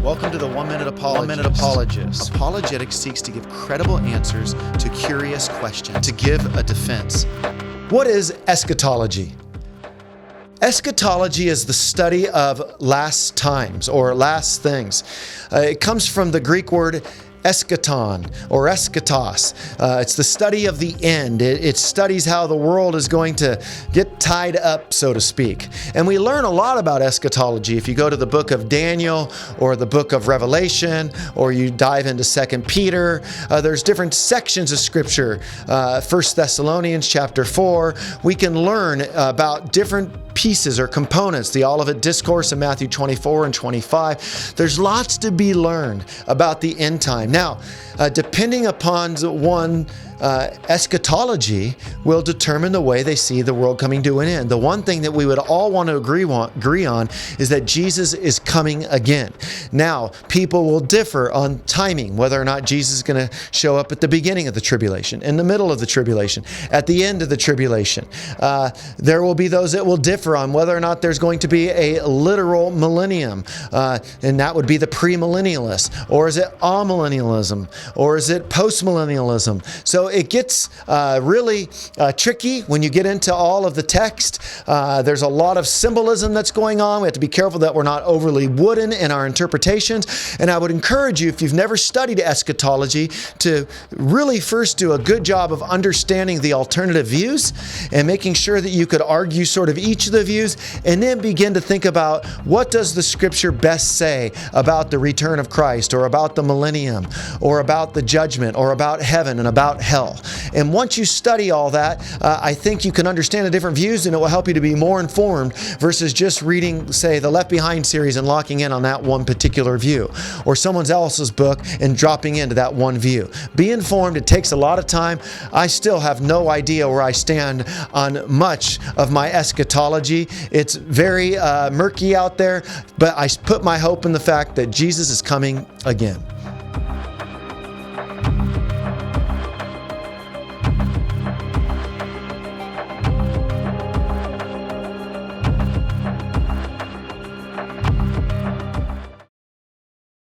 Welcome to the 1 Minute Apologist. 1 Minute Apologist. Apologetics seeks to give credible answers to curious questions, to give a defense. What is eschatology? Eschatology is the study of last times or last things. It comes from the Greek word eschaton or eschatos. It's the study of the end. It studies how the world is going to get tied up, so to speak. And we learn a lot about eschatology. If you go to the book of Daniel or the book of Revelation, or you dive into 2 Peter, there's different sections of Scripture. 1 Thessalonians chapter 4, we can learn about different pieces or components, the Olivet Discourse in Matthew 24 and 25. There's lots to be learned about the end time. Now, depending upon one, eschatology will determine the way they see the world coming to an end. The one thing that we would all want to agree on is that Jesus is coming again. Now, people will differ on timing, whether or not Jesus is going to show up at the beginning of the tribulation, in the middle of the tribulation, at the end of the tribulation. There will be those that will differ on whether or not there's going to be a literal millennium, and that would be the premillennialists, or is it amillennialism, or is it postmillennialism? So it gets really tricky when you get into all of the text. There's a lot of symbolism that's going on. We have to be careful that we're not overly wooden in our interpretations. And I would encourage you, if you've never studied eschatology, to really first do a good job of understanding the alternative views and making sure that you could argue sort of each of the views, and then begin to think about what does the Scripture best say about the return of Christ, or about the millennium, or about the judgment, or about heaven and about hell. And once you study all that, I think you can understand the different views, and it will help you to be more informed versus just reading, say, the Left Behind series and locking in on that one particular view, or someone else's book and dropping into that one view. Be informed. It takes a lot of time. I still have no idea where I stand on much of my eschatology. It's very murky out there, but I put my hope in the fact that Jesus is coming again.